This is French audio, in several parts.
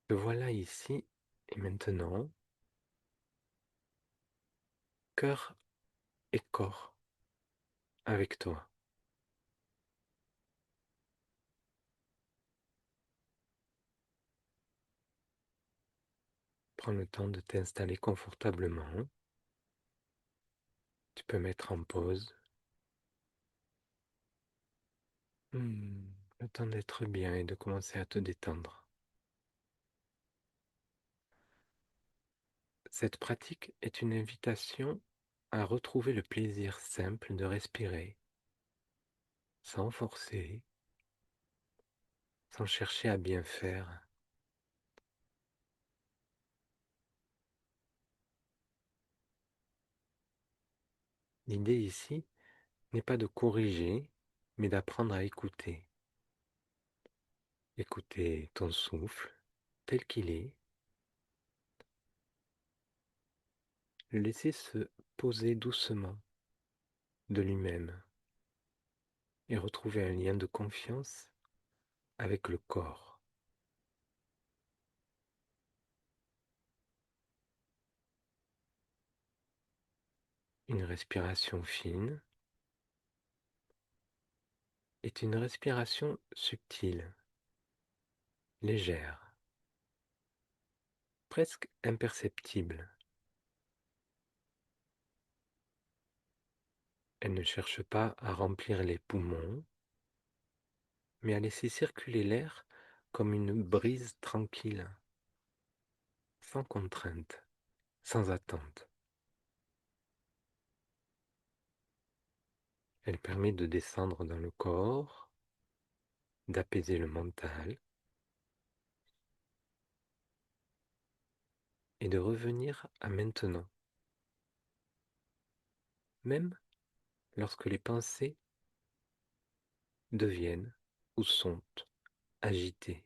Te voilà ici et maintenant, cœur et corps avec toi. Prends le temps de t'installer confortablement. Tu peux mettre en pause. Le temps d'être bien et de commencer à te détendre. Cette pratique est une invitation à retrouver le plaisir simple de respirer, sans forcer, sans chercher à bien faire. L'idée ici n'est pas de corriger, mais d'apprendre à écouter. Écouter ton souffle tel qu'il est, le laisser se poser doucement de lui-même et retrouver un lien de confiance avec le corps. Une respiration fine est une respiration subtile, légère, presque imperceptible. Elle ne cherche pas à remplir les poumons, mais à laisser circuler l'air comme une brise tranquille, sans contrainte, sans attente. Elle permet de descendre dans le corps, d'apaiser le mental et de revenir à maintenant, même lorsque les pensées deviennent ou sont agitées.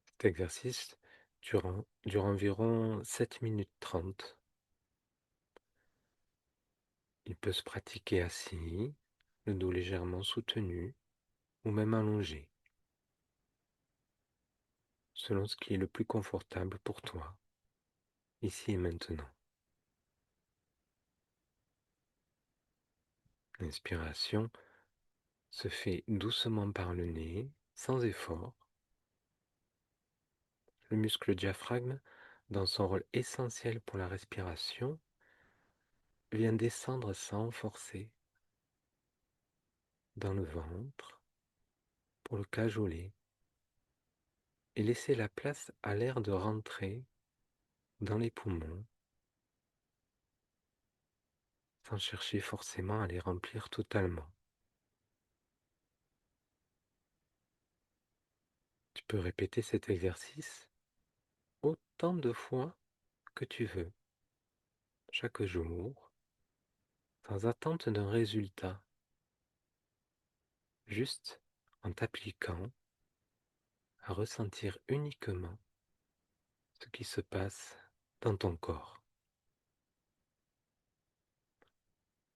Cet exercice dure environ 7 minutes 30. Il peut se pratiquer assis, le dos légèrement soutenu ou même allongé, selon ce qui est le plus confortable pour toi, ici et maintenant. L'inspiration se fait doucement par le nez, sans effort. Le muscle diaphragme, dans son rôle essentiel pour la respiration, vient descendre sans forcer dans le ventre pour le cajoler et laisser la place à l'air de rentrer dans les poumons sans chercher forcément à les remplir totalement. Tu peux répéter cet exercice autant de fois que tu veux, chaque jour, sans attente d'un résultat, juste en t'appliquant à ressentir uniquement ce qui se passe dans ton corps.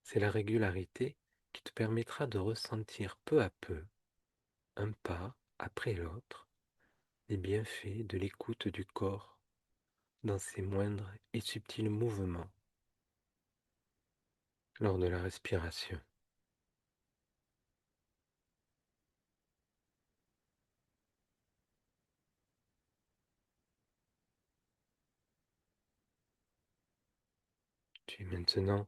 C'est la régularité qui te permettra de ressentir peu à peu, un pas après l'autre, les bienfaits de l'écoute du corps dans ses moindres et subtils mouvements lors de la respiration. Tu es maintenant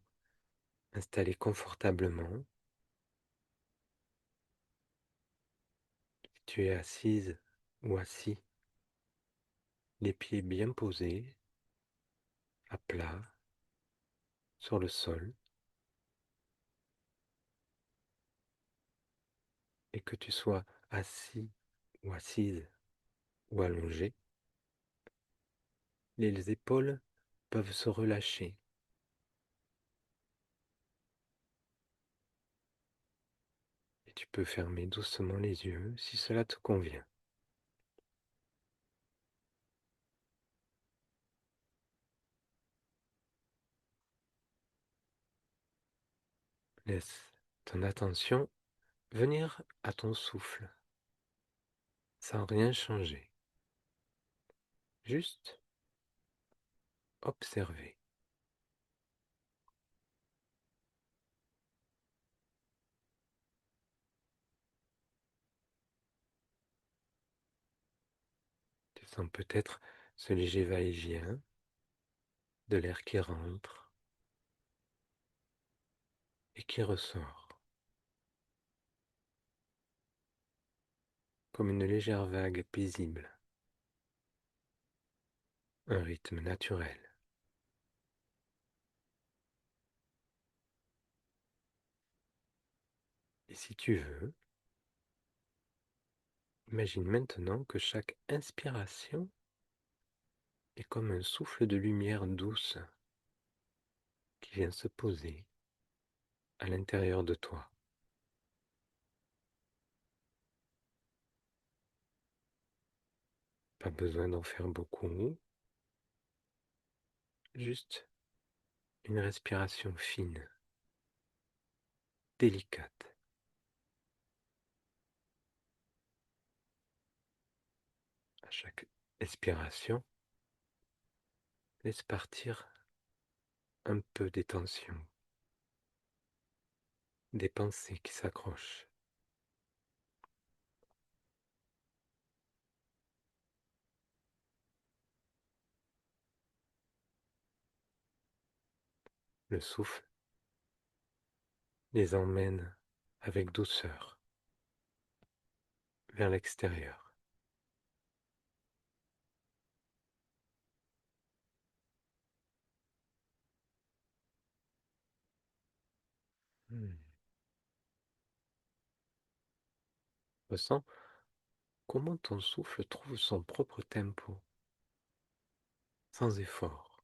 installé confortablement. Tu es assise ou assis, les pieds bien posés, à plat, sur le sol, et que tu sois assis ou assise ou allongé, les épaules peuvent se relâcher et tu peux fermer doucement les yeux si cela te convient. Laisse ton attention venir à ton souffle, sans rien changer, juste observer. Tu sens peut-être ce léger va-et-vient de l'air qui rentre et qui ressort, comme une légère vague paisible, un rythme naturel. Et si tu veux, imagine maintenant que chaque inspiration est comme un souffle de lumière douce qui vient se poser à l'intérieur de toi. Pas besoin d'en faire beaucoup, juste une respiration fine, délicate. À chaque expiration, laisse partir un peu des tensions, des pensées qui s'accrochent. Le souffle les emmène avec douceur vers l'extérieur. Hmm. Ressens comment ton souffle trouve son propre tempo, sans effort,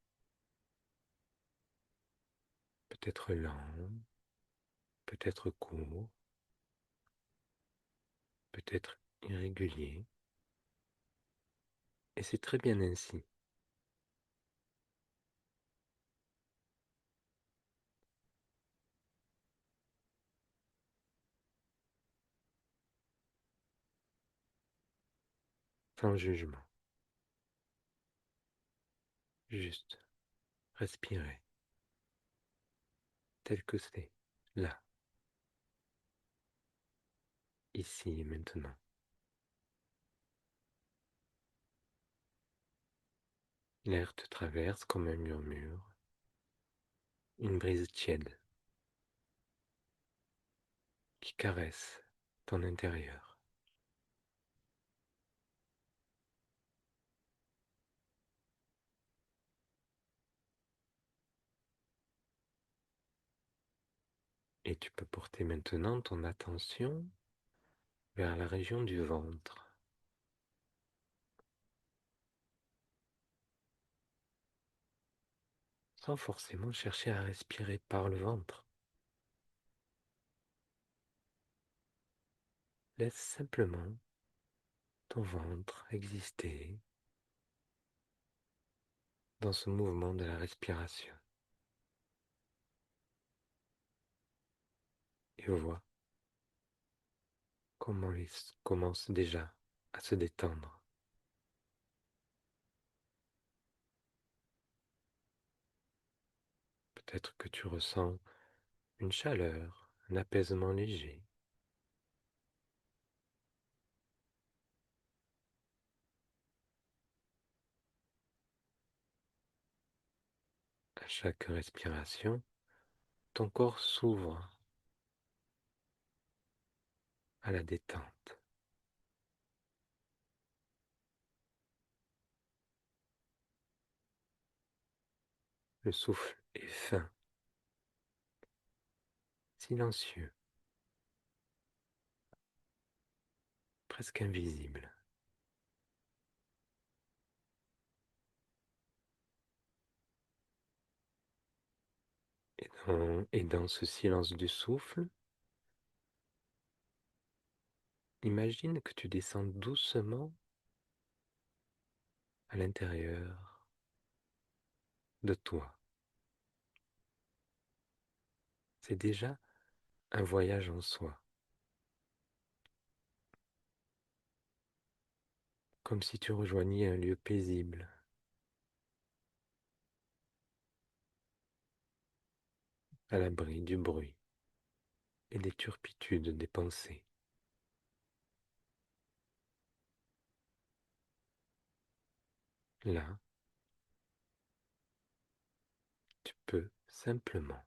peut-être lent, peut-être court, peut-être irrégulier, et c'est très bien ainsi, sans jugement, juste respirer, tel que c'est, là, ici et maintenant. L'air te traverse comme un murmure, une brise tiède qui caresse ton intérieur. Et tu peux porter maintenant ton attention vers la région du ventre, sans forcément chercher à respirer par le ventre. Laisse simplement ton ventre exister dans ce mouvement de la respiration. Et vois comment il commence déjà à se détendre. Peut-être que tu ressens une chaleur, un apaisement léger. À chaque respiration, ton corps s'ouvre à la détente. Le souffle est fin, silencieux, presque invisible. Et dans ce silence du souffle, imagine que tu descends doucement à l'intérieur de toi. C'est déjà un voyage en soi. comme si tu rejoignais un lieu paisible, à l'abri du bruit et des turpitudes des pensées. Là, tu peux simplement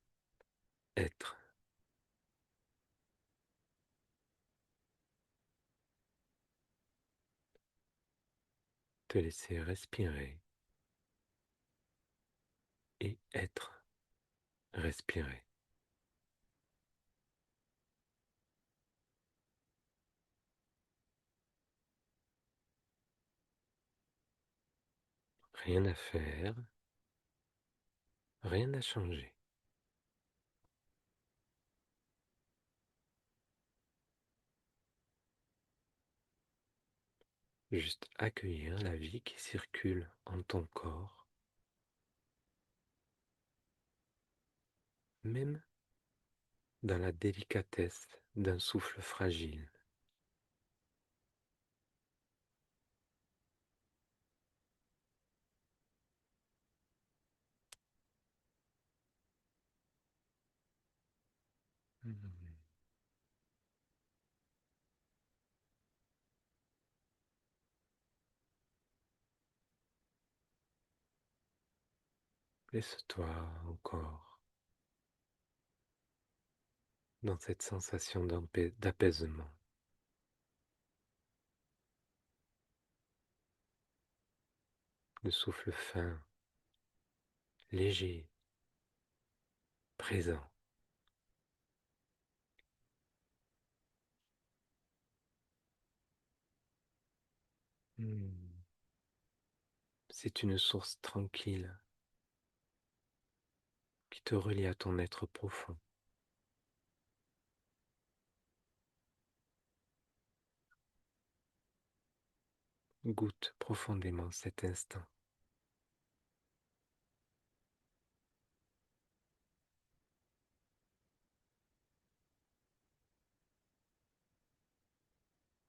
être, te laisser respirer et être respiré. Rien à faire, rien à changer. Juste accueillir la vie qui circule en ton corps, même dans la délicatesse d'un souffle fragile. Mhm. Laisse-toi encore dans cette sensation d'apaisement. Le souffle fin, léger, présent. Hmm. C'est une source tranquille qui te relie à ton être profond. Goûte profondément cet instant.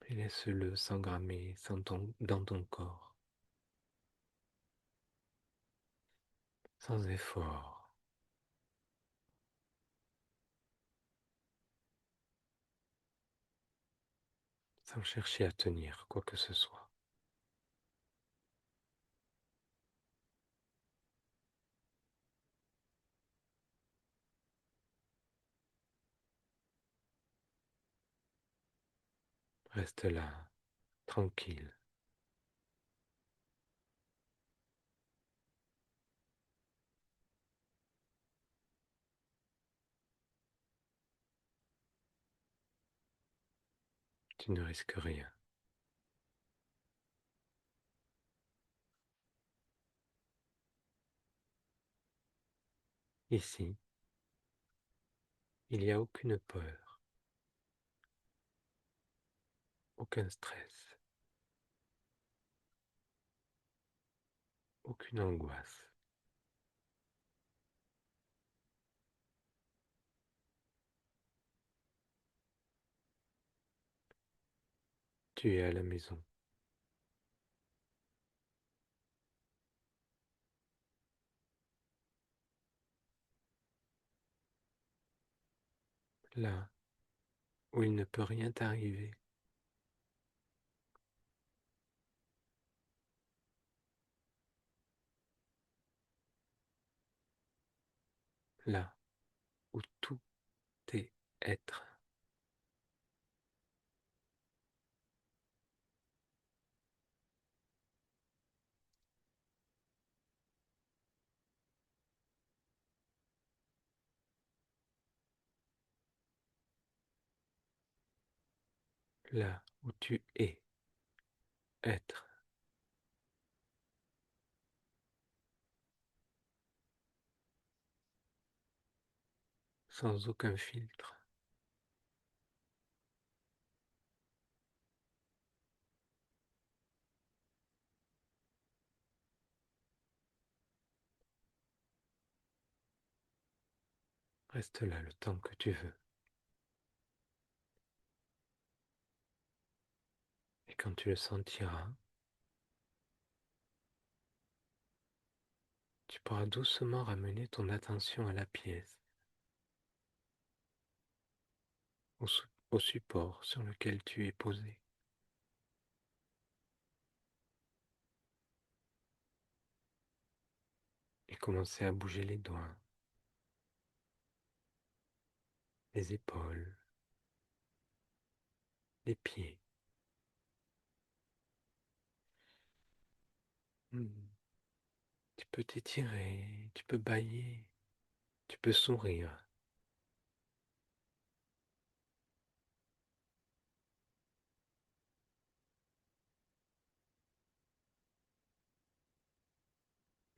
Et laisse-le s'engrammer dans ton corps, sans effort, sans chercher à tenir quoi que ce soit. Reste là, tranquille. Tu ne risques rien. Ici, il n'y a aucune peur, aucun stress, aucune angoisse. Tu es à la maison, là où il ne peut rien t'arriver, là où tout est être, là où tu es être, sans aucun filtre. Reste là le temps que tu veux. Et quand tu le sentiras, Tu pourras doucement ramener ton attention à la pièce, au support sur lequel tu es posé, et commencer à bouger les doigts, les épaules, les pieds. Hmm. Tu peux t'étirer, tu peux bâiller, tu peux sourire.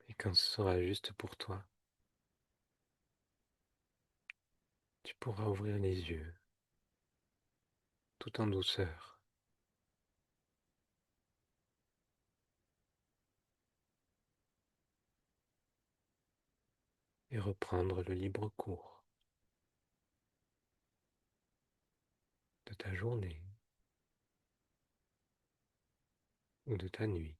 Et quand ce sera juste pour toi, tu pourras ouvrir les yeux, tout en douceur, et reprendre le libre cours de ta journée ou de ta nuit.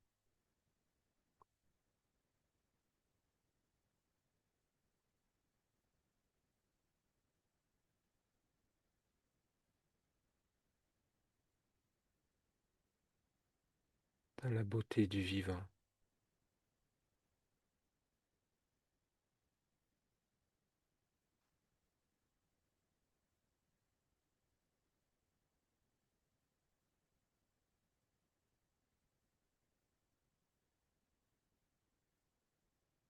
Dans la beauté du vivant.